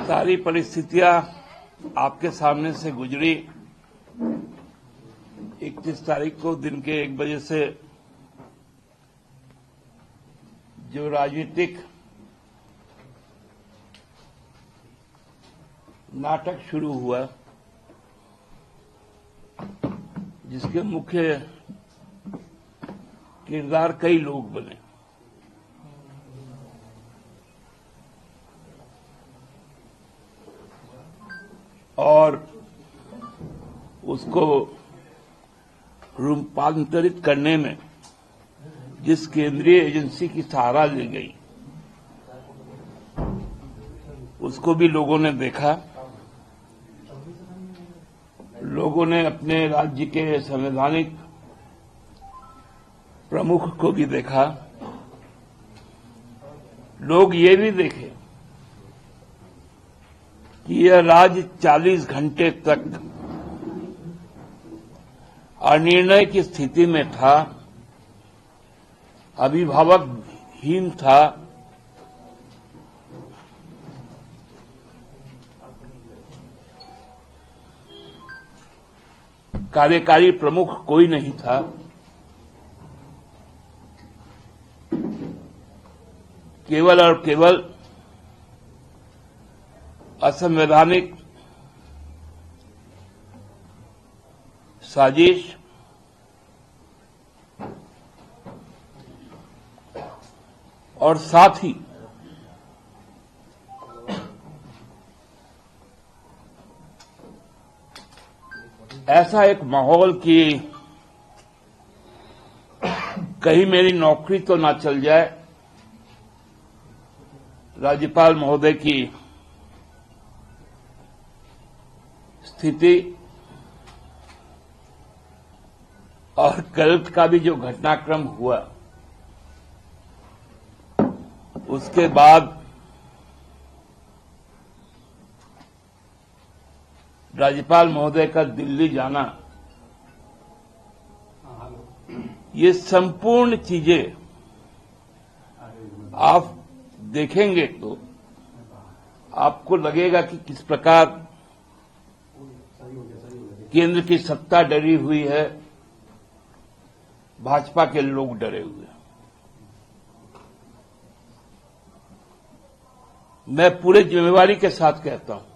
सारी परिस्थितियां आपके सामने से गुजरी। 31 तारीख को दिन के 1 बजे से जो राजनीतिक नाटक शुरू हुआ, जिसके मुख्य किरदार कई लोग बने। और उसको रूपांतरित करने में जिस केंद्रीय एजेंसी की सहारा ली गई, उसको भी लोगों ने देखा। लोगों ने अपने राज्य के संवैधानिक प्रमुख को भी देखा। लोग ये भी देखे कि यह राज्य 40 घंटे तक अनिर्णय की स्थिति में था, अभिभावकहीन था। कार्यकारी प्रमुख कोई नहीं था। केवल और केवल असंवैधानिक साजिश और साथ ही ऐसा एक माहौल कि कहीं मेरी नौकरी तो ना चल जाए। राज्यपाल महोदय की स्थिति और कल का भी जो घटनाक्रम हुआ, उसके बाद राज्यपाल महोदय का दिल्ली जाना, ये संपूर्ण चीजें आप देखेंगे तो आपको लगेगा कि किस प्रकार केंद्र की सत्ता डरी हुई है, भाजपा के लोग डरे हुए हैं। मैं पूरे जिम्मेवारी के साथ कहता हूं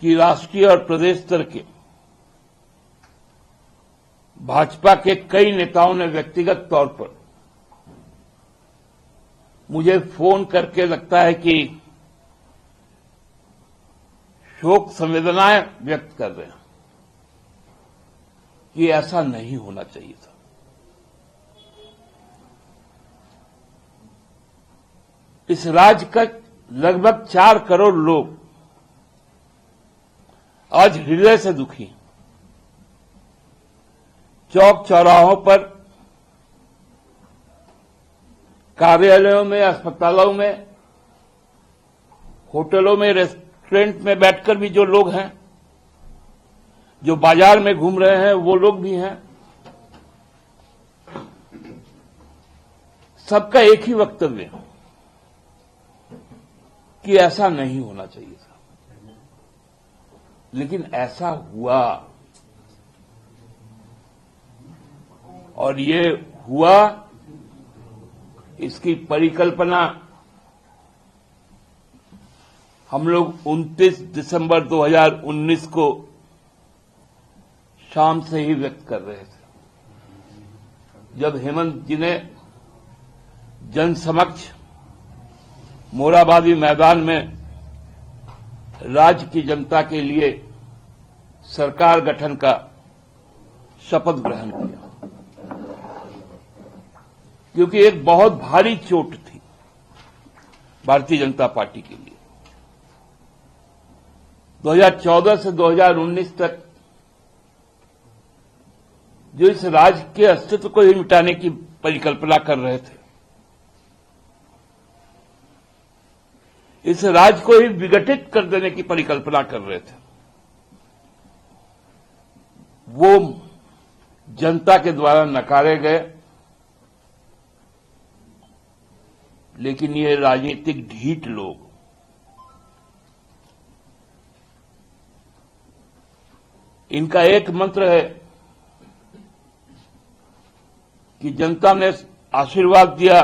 कि राष्ट्रीय और प्रदेश स्तर के भाजपा के कई नेताओं ने व्यक्तिगत तौर पर मुझे फोन करके लगता है कि शोक संवेदनाएं व्यक्त कर रहे हैं कि ऐसा नहीं होना चाहिए था। इस राज्य का लगभग 4 करोड़ लोग आज हृदय से दुखी हैं। चौक चौराहों पर, कार्यालयों में, अस्पतालों में, होटलों में, रेस्टोरेंट में बैठकर भी जो लोग हैं, जो बाजार में घूम रहे हैं, वो लोग भी हैं। सबका एक ही वक्तव्य है कि ऐसा नहीं होना चाहिए था, लेकिन ऐसा हुआ। और ये हुआ, इसकी परिकल्पना हम लोग 29 दिसंबर 2019 को शाम से ही व्यक्त कर रहे थे, जब हेमंत जी ने जनसमक्ष मोराबादी मैदान में राज्य की जनता के लिए सरकार गठन का शपथ ग्रहण किया। क्योंकि एक बहुत भारी चोट थी भारतीय जनता पार्टी के लिए। 2014 से 2019 तक जो इस राज्य के अस्तित्व को ही मिटाने की परिकल्पना कर रहे थे, इस राज्य को ही विघटित कर देने की परिकल्पना कर रहे थे, वो जनता के द्वारा नकारे गए। लेकिन ये राजनीतिक ढीठ लोग इनका एक मंत्र है कि जनता ने आशीर्वाद दिया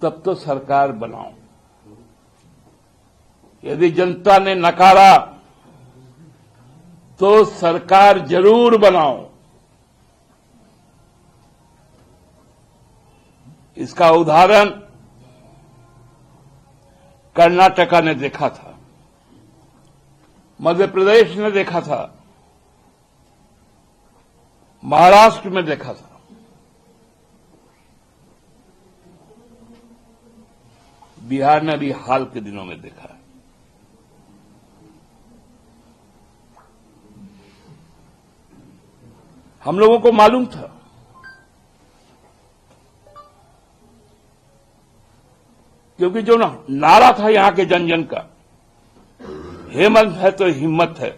तब तो सरकार बनाओ, यदि जनता ने नकारा तो सरकार जरूर बनाओ। इसका उदाहरण कर्नाटका ने देखा था, मध्य प्रदेश ने देखा था, महाराष्ट्र में देखा था। बिहार ने भी हाल के दिनों में देखा है। हम लोगों को मालूम था क्योंकि जो नारा था यहां के जन जन का, हेमंत है तो हिम्मत है,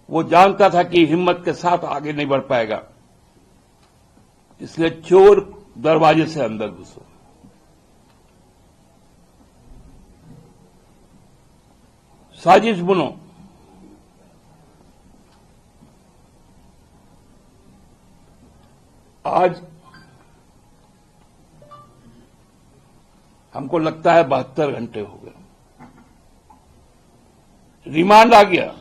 वो जानता था कि हिम्मत के साथ आगे नहीं बढ़ पाएगा, इसलिए चोर दरवाजे से अंदर घुसो। साजिश बुनो, आज हमको लगता है 72 घंटे हो गए, रिमांड आ गया,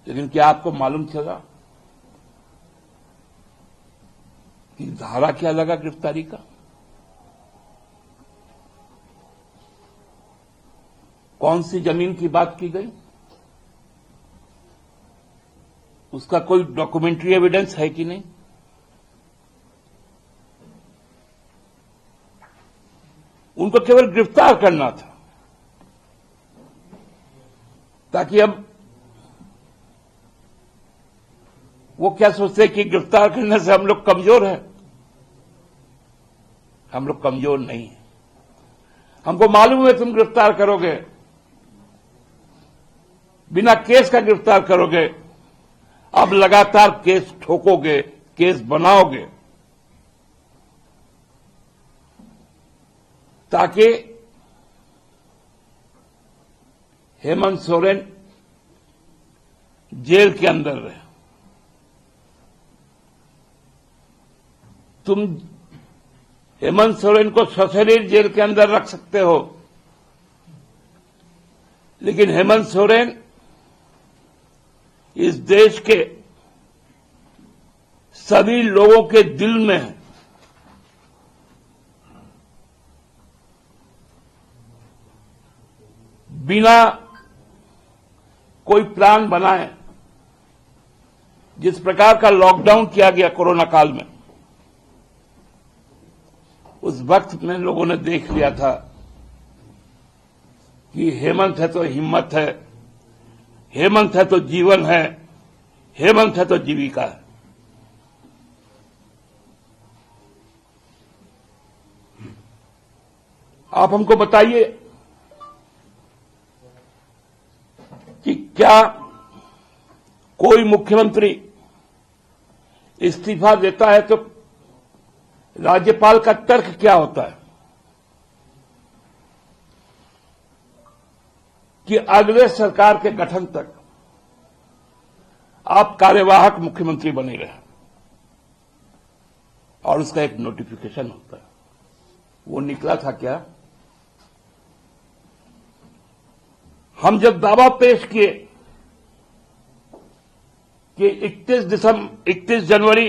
लेकिन क्या आपको मालूम चला कि धारा क्या लगा गिरफ्तारी का? कौन सी जमीन की बात की गई? उसका कोई डॉक्यूमेंट्री एविडेंस है कि नहीं? उनको केवल गिरफ्तार करना था ताकि अब वो क्या सोचते कि गिरफ्तार करने से हम लोग कमजोर हैं। हम लोग कमजोर नहीं हैं। हमको मालूम है तुम गिरफ्तार करोगे, बिना केस का गिरफ्तार करोगे, अब लगातार केस ठोकोगे, केस बनाओगे, ताकि हेमंत सोरेन जेल के अंदर रहे। तुम हेमंत सोरेन को सशरीर जेल के अंदर रख सकते हो, लेकिन हेमंत सोरेन इस देश के सभी लोगों के दिल में है। बिना कोई प्लान बनाए जिस प्रकार का लॉकडाउन किया गया कोरोना काल में, उस वक्त में लोगों ने देख लिया था कि हेमंत है तो हिम्मत है, हेमंत है तो जीवन है, हेमंत है तो जीविका है। आप हमको बताइए कि क्या कोई मुख्यमंत्री इस्तीफा देता है तो राज्यपाल का तर्क क्या होता है कि अगले सरकार के गठन तक आप कार्यवाहक मुख्यमंत्री बने रहे, और उसका एक नोटिफिकेशन होता है। वो निकला था क्या? हम जब दावा पेश किए कि 31 जनवरी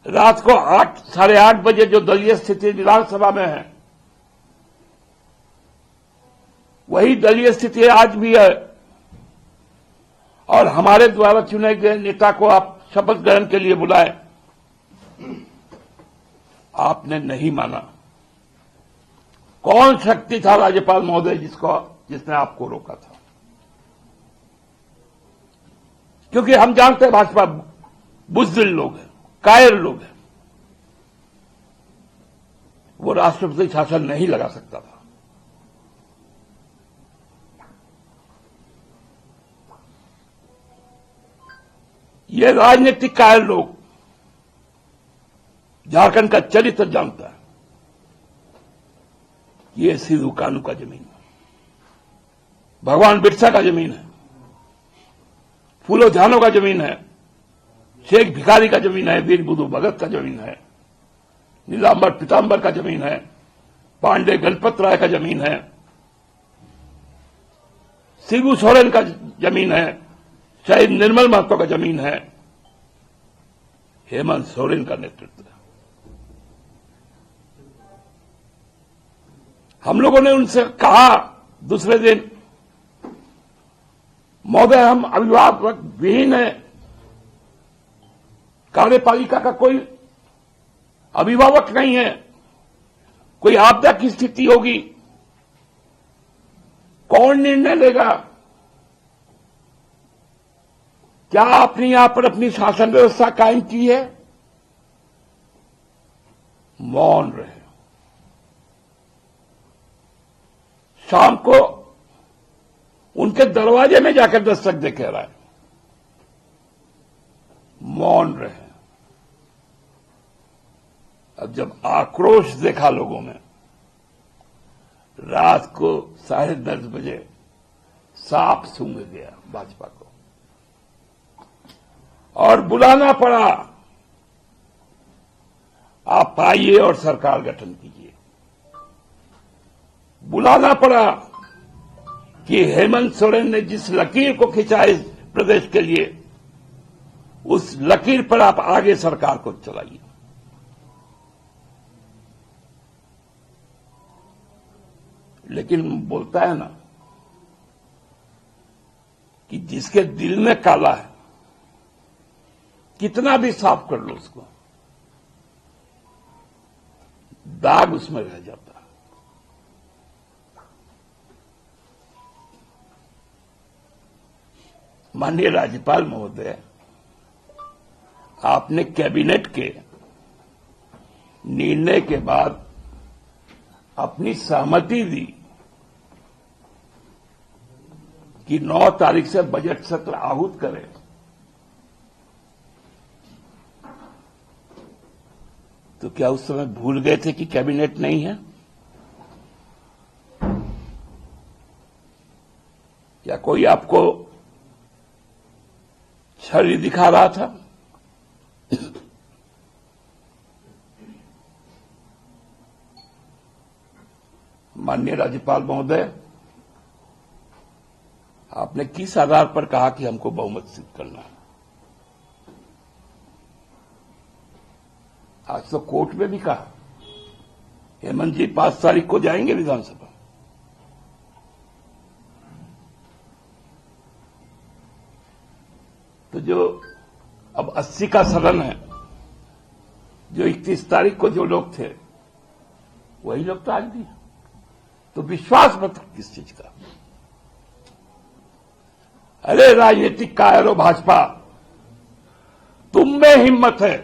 रात को 8:30 बजे जो दलीय स्थिति विधानसभा में है, वही दलीय स्थिति आज भी है, और हमारे द्वारा चुने गए नेता को आप शपथ ग्रहण के लिए बुलाए, आपने नहीं माना। कौन शक्ति था राज्यपाल महोदय जिसने आपको रोका था? क्योंकि हम जानते हैं भाजपा बुज़दिल लोग हैं, कायर लोग हैं, वो राष्ट्रपति शासन नहीं लगा सकता था। ये राजनीतिक कायर लोग झारखंड का चरित्र जानता है। ये सिद्धू कानू का जमीन है, भगवान बिरसा का जमीन है, फूलो झानो का जमीन है, शेख भिखारी का जमीन है, वीर बुद्धू भगत का जमीन है, नीलांबर पीतांबर का जमीन है, पांडे गणपत राय का जमीन है, शिबू सोरेन का जमीन है, शहीद निर्मल महतो का जमीन है, हेमंत सोरेन का नेतृत्व है। हम लोगों ने उनसे कहा दूसरे दिन, महोदय हम अभिभावक विहीन है, कार्यपालिका का कोई अभिभावक नहीं है, कोई आपदा की स्थिति होगी, कौन निर्णय लेगा? क्या आपने यहां पर अपनी शासन व्यवस्था कायम की है? मौन रहे। शाम को उनके दरवाजे में जाकर दस्तक दे कह रहा है, मौन रहे। अब जब आक्रोश देखा लोगों में, रात को 10:30 बजे सांप सूंघ गया भाजपा को और बुलाना पड़ा, आप आइए और सरकार गठन कीजिए। बुलाना पड़ा कि हेमंत सोरेन ने जिस लकीर को खींचा इस प्रदेश के लिए, उस लकीर पर आप आगे सरकार को चलाइए। लेकिन बोलता है ना कि जिसके दिल में काला है, कितना भी साफ कर लो उसको, दाग उसमें रह जाता है। माननीय राज्यपाल महोदय, आपने कैबिनेट के निर्णय के बाद अपनी सहमति दी कि 9 तारीख से बजट सत्र आहूत करें। तो क्या उस समय भूल गए थे कि कैबिनेट नहीं है? क्या कोई आपको छवि दिखा रहा था? माननीय राज्यपाल महोदय, आपने किस आधार पर कहा कि हमको बहुमत सिद्ध करना है? आज तो कोर्ट में भी कहा हेमंत जी 5 तारीख को जाएंगे विधानसभा। तो जो अब 80 का सदन है, जो 31 तारीख को जो लोग थे वही लोग तो आज भी हैं। तो विश्वास मत किस चीज का? अरे राजनीतिक कायरो भाजपा, तुम में हिम्मत है,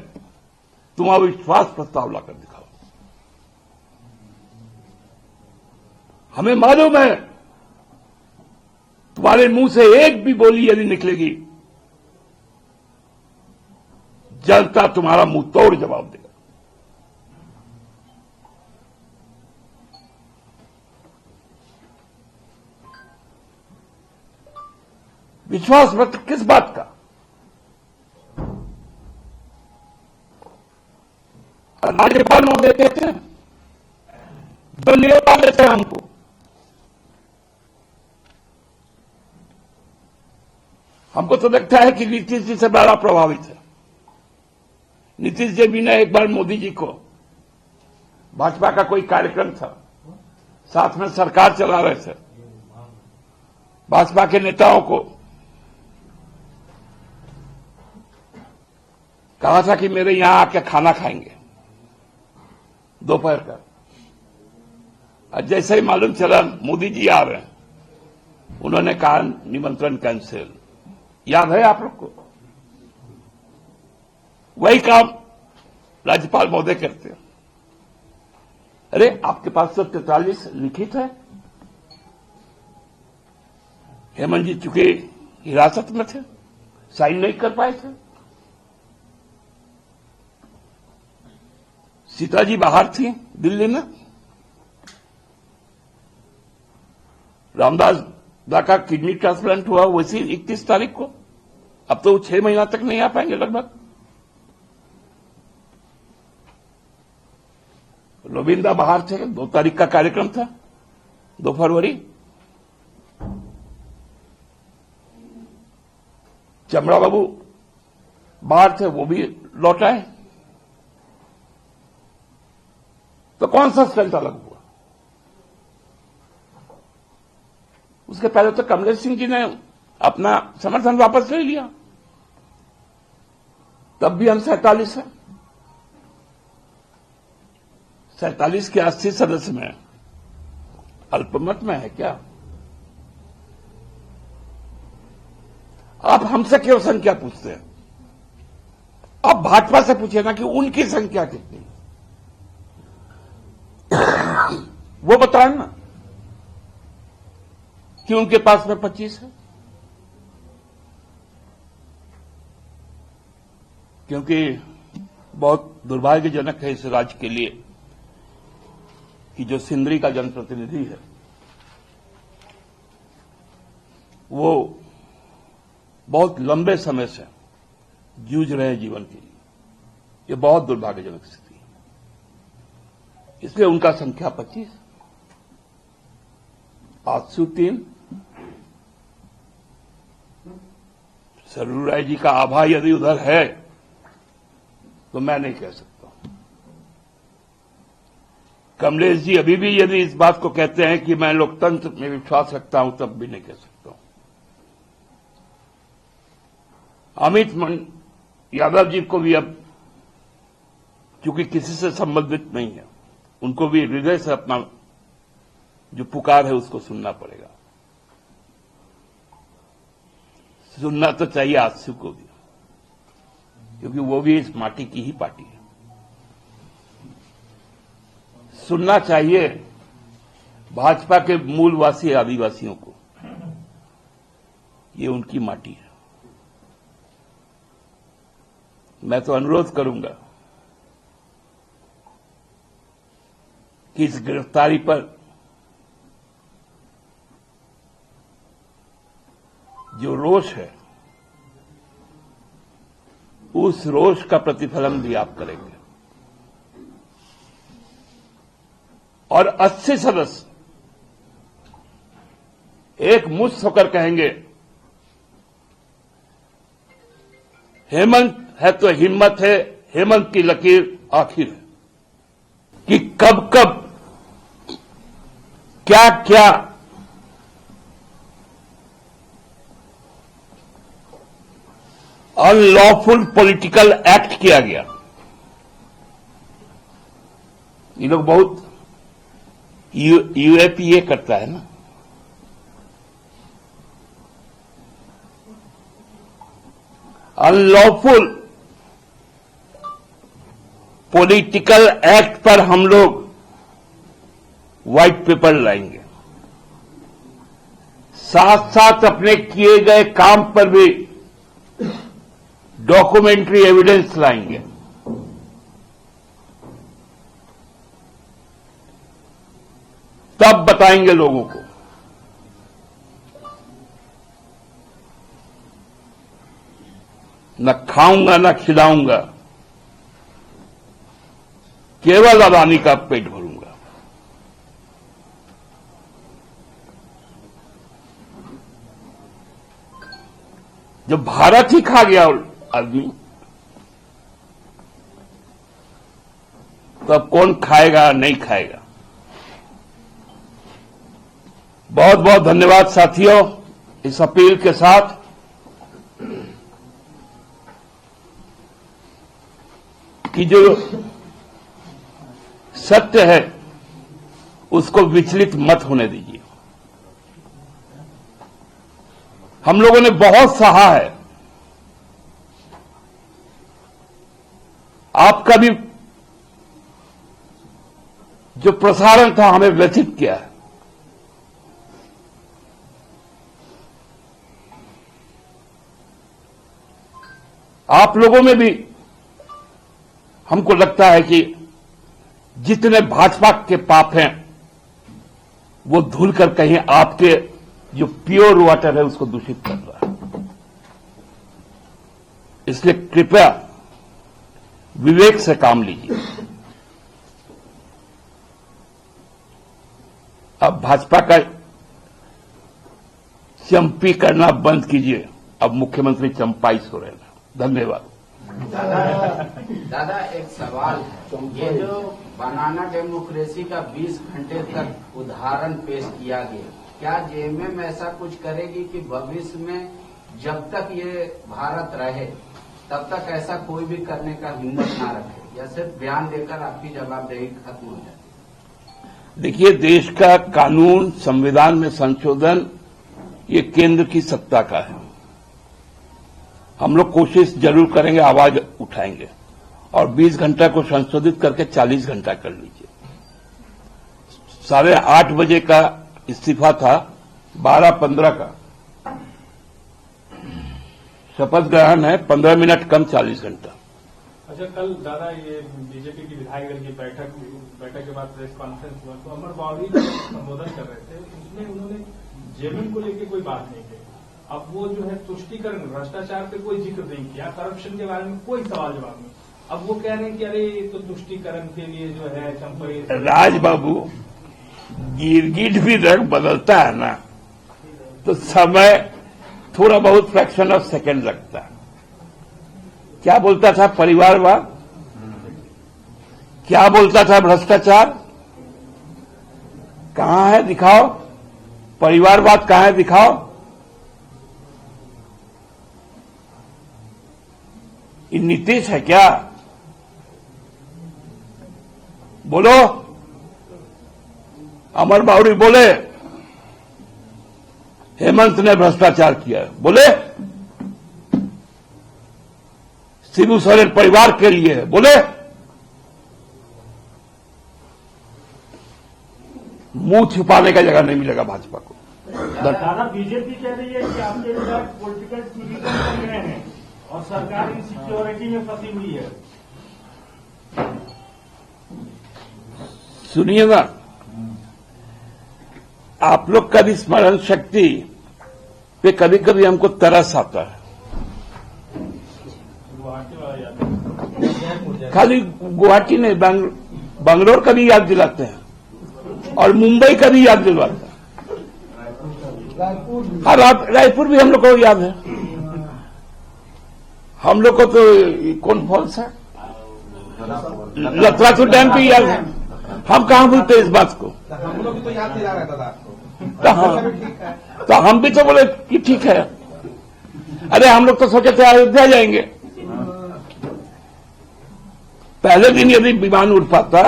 तुम अविश्वास प्रस्ताव लाकर दिखाओ। हमें मालूम है तुम्हारे मुंह से एक भी बोली यदि निकलेगी, जनता तुम्हारा मुंह तोड़ जवाब देगा। विश्वास मत किस बात का? राज्यपाल महोदय कहते हैं, जो न्योता देते हैं हमको, हमको तो लगता है कि नीतीश जी से बड़ा प्रभावित है। नीतीश जी भी ने एक बार मोदी जी को, भाजपा का कोई कार्यक्रम था, साथ में सरकार चला रहे थे, भाजपा के नेताओं को कहा था कि मेरे यहां आके खाना खाएंगे दोपहर का। और जैसे ही मालूम चला मोदी जी आ रहे हैं, उन्होंने कहा निमंत्रण कैंसिल। याद है आप लोग को? वही काम राज्यपाल महोदय करते हैं। अरे आपके पास तो 43 लिखित है। हेमंत जी चूंकि हिरासत में थे, साइन नहीं कर पाए थे, सीता जी बाहर थी दिल्ली में, रामदास दा का किडनी ट्रांसप्लांट हुआ वैसी 31 तारीख को। अब तो वो 6 महीना तक नहीं आ पाएंगे लगभग। लोबिंदा बाहर थे, 2 तारीख का कार्यक्रम था, 2 फरवरी। चमड़ा बाबू बाहर थे, वो भी लौट आए। तो कौन सा स्टंट अलग हुआ? उसके पहले तो कमलेश सिंह जी ने अपना समर्थन वापस ले लिया, तब भी हम 47 है। 47 के 80 सदस्य में अल्पमत में है क्या? आप हमसे क्यों संख्या पूछते हैं? आप भाजपा से पूछिए ना कि उनकी संख्या कितनी है, वो बताएं ना कि उनके पास में 25 है। क्योंकि बहुत दुर्भाग्यजनक है इस राज्य के लिए कि जो सिंदरी का जनप्रतिनिधि है वो बहुत लंबे समय से जूझ रहे हैं जीवन के लिए। ये बहुत दुर्भाग्यजनक स्थिति है, इसलिए उनका संख्या 25। आजसू 3। सरयू राय जी का आभा यदि उधर है तो मैं नहीं कह सकता। कमलेश जी अभी भी यदि इस बात को कहते हैं कि मैं लोकतंत्र में विश्वास रखता हूं, तब भी नहीं कह सकता हूं। अमित यादव जी को भी अब चूंकि किसी से संबंधित नहीं है, उनको भी हृदय से अपना जो पुकार है उसको सुनना पड़ेगा। सुनना तो चाहिए आजसू को भी, क्योंकि वो भी इस माटी की ही पार्टी है। सुनना चाहिए भाजपा के मूलवासी आदिवासियों को, ये उनकी माटी है। मैं तो अनुरोध करूंगा कि इस गिरफ्तारी पर जो रोष है, उस रोष का प्रतिफलन भी आप करेंगे। और 80 सदस्य एक मुश्त होकर कहेंगे हेमंत है तो हिम्मत है, हेमंत की लकीर आखिर है। कि कब कब क्या क्या अनलॉफुल पॉलिटिकल एक्ट किया गया। ये लोग बहुत यूएपीए करता है ना, अनलॉफुल पॉलिटिकल एक्ट पर हम लोग व्हाइट पेपर लाएंगे, साथ साथ अपने किए गए काम पर भी डॉक्यूमेंट्री एविडेंस लाएंगे। तब बताएंगे लोगों को। न खाऊंगा न खिलाऊंगा, केवल अदानी का पेट भरूंगा। जब भारत ही खा गया आदमी, तो अब कौन खाएगा नहीं खाएगा। बहुत बहुत धन्यवाद साथियों। इस अपील के साथ कि जो सत्य है उसको विचलित मत होने दीजिए। हम लोगों ने बहुत सहा है, आपका भी जो प्रसारण था हमें व्यथित किया है। आप लोगों में भी हमको लगता है कि जितने भाजपा के पाप हैं वो धुल कर कहीं आपके जो प्योर वाटर है उसको दूषित कर रहा है। इसलिए कृपया विवेक से काम लीजिए। अब भाजपा का चंपी करना बंद कीजिए। अब मुख्यमंत्री चंपाई सोरेन है। धन्यवाद। दादा एक सवाल है, ये जो बनाना डेमोक्रेसी का 20 घंटे तक उदाहरण पेश किया गया, क्या जेएमएम ऐसा कुछ करेगी कि भविष्य में जब तक ये भारत रहे तब तक ऐसा कोई भी करने का हिम्मत ना रखे, या सिर्फ बयान देकर आपकी जवाबदेही खत्म हो जाए? देखिए, देश का कानून, संविधान में संशोधन ये केंद्र की सत्ता का है। हम लोग कोशिश जरूर करेंगे, आवाज उठाएंगे और 20 घंटा को संशोधित करके 40 घंटा कर लीजिए। 8:30 बजे का इस्तीफा था, 12:15 का शपथ ग्रहण है, 15 मिनट कम 40 घंटा। अच्छा, कल दादा ये बीजेपी की विधायक दल की बैठक के बाद प्रेस कॉन्फ्रेंस हुआ तो अमर बावरी संबोधन कर रहे थे, उसमें उन्होंने जेएमएम को लेकर कोई बात नहीं की। अब वो जो है तुष्टीकरण, भ्रष्टाचार पे कोई जिक्र नहीं किया, करप्शन के बारे में कोई सवाल जवाब नहीं। अब वो कह रहे हैं कि अरे ये तो तुष्टीकरण के लिए जो है चंपई। राज बाबू, गिरगिट भी रंग बदलता है ना, तो समय थोड़ा बहुत फ्रैक्शन ऑफ सेकंड लगता है। क्या बोलता था परिवारवाद, क्या बोलता था भ्रष्टाचार, कहां है दिखाओ, परिवारवाद कहां है दिखाओ। ये नीतीश है क्या? बोलो। अमर बावरी बोले हेमंत ने भ्रष्टाचार किया है, बोले शिबू सोरेन परिवार के लिए है, बोले। मुंह छुपाने का जगह नहीं मिलेगा भाजपा को। दादा, बीजेपी कह रही है कि आपके विधायक पॉलिटिकल टूरिज्म कर रहे हैं और सरकार इनसिक्योरिटी में फंसी हुई है। सुनिए ना, आप लोग का भी स्मरण शक्ति पे कभी कभी हमको तरस आता है। खाली गुवाहाटी नहीं, बैंगलोर का भी याद दिलाते हैं और मुंबई का भी याद दिलवाते हैं। हाँ, रायपुर भी हम लोग को याद है। हम लोग को तो कौन फॉल्स है, लतरातुर डैम भी याद है। हम कहां भूलते इस बात को। हम लोग भी तो याद दिला रहे दादा आपको। तो हम भी तो बोले कि ठीक है। अरे हम लोग तो सोचे थे अयोध्या जाएंगे। पहले दिन यदि विमान उड़ पाता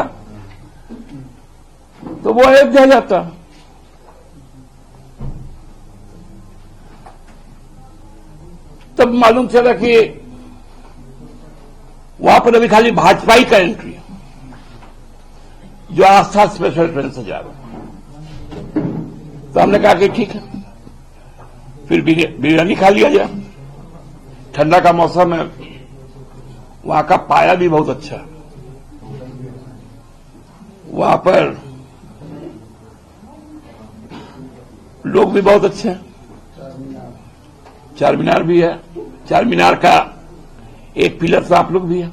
तो वो अयोध्या जाता। तब मालूम चला कि वहां पर अभी खाली भाजपा ही का एंट्री है, जो आस्था स्पेशल ट्रेन से जा रहा है। तो हमने कहा कि ठीक है, फिर बिरयानी खा लिया जाए। ठंडा का मौसम है, वहां का पाया भी बहुत अच्छा है, वहां पर लोग भी बहुत अच्छे हैं। चार भी है, चार मीनार का एक पिलर तो आप लोग भी है।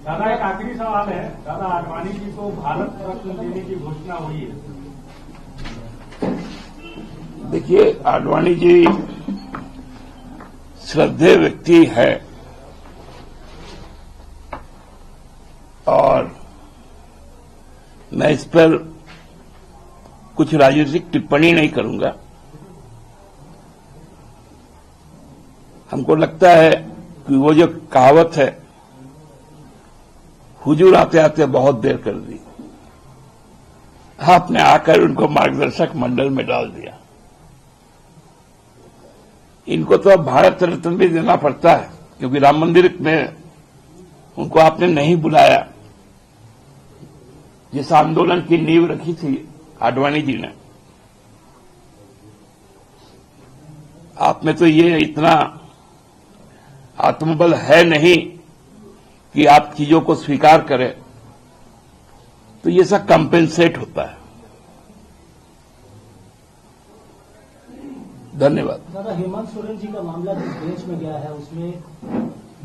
दादा, एक आखिरी सवाल है। दादा, आडवाणी जी को भारत रत्न देने की घोषणा हुई है। देखिए, आडवाणी जी श्रद्धेय व्यक्ति है और मैं इस पर कुछ राजनीतिक टिप्पणी नहीं करूंगा। हमको लगता है कि वो जो कहावत है, हुजूर आते आते बहुत देर कर दी, आपने आकर उनको मार्गदर्शक मंडल में डाल दिया। इनको तो अब भारत रत्न भी देना पड़ता है, क्योंकि राम मंदिर में उनको आपने नहीं बुलाया। जिस आंदोलन की नींव रखी थी आडवाणी जी ने, आप में तो ये इतना आत्मबल है नहीं कि आप चीजों को स्वीकार करें तो ये सब कंपेंसेट होता है। धन्यवाद। दादा, हेमंत सोरेन जी का मामला जिस बेंच में गया है उसमें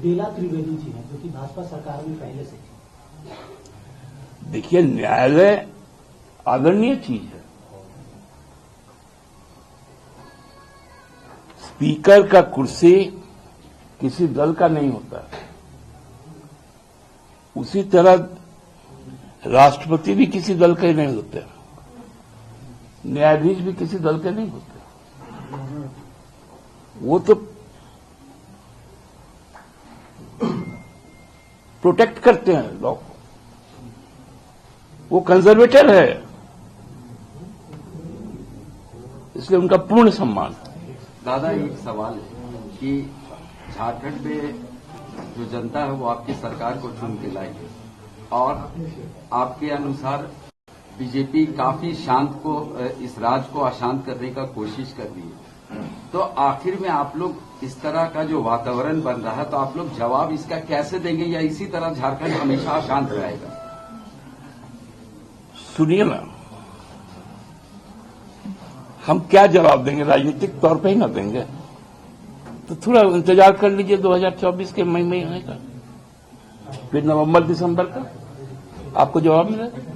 बेला त्रिवेदी जी हैं जो कि भाजपा सरकार में पहले से थी। देखिए, न्यायालय आदरणीय चीज है। स्पीकर का कुर्सी किसी दल का नहीं होता है। उसी तरह राष्ट्रपति भी किसी दल के नहीं होते, न्यायाधीश भी किसी दल के नहीं होते। वो तो प्रोटेक्ट करते हैं लॉ को, वो कंजर्वेटर है, इसलिए उनका पूर्ण सम्मान है। दादा, एक सवाल है कि झारखंड में जो जनता है वो आपकी सरकार को चुन के लाई है और आपके अनुसार बीजेपी काफी इस राज्य को अशांत करने का कोशिश कर रही है, तो आखिर में आप लोग इस तरह का जो वातावरण बन रहा है तो आप लोग जवाब इसका कैसे देंगे, या इसी तरह झारखंड हमेशा अशांत रहेगा? सुनिए ना, हम क्या जवाब देंगे, राजनीतिक तौर पे ही ना देंगे तो थोड़ा इंतजार कर लीजिए 2024 के मई महीने का, फिर नवंबर दिसंबर का आपको जवाब मिलेगा।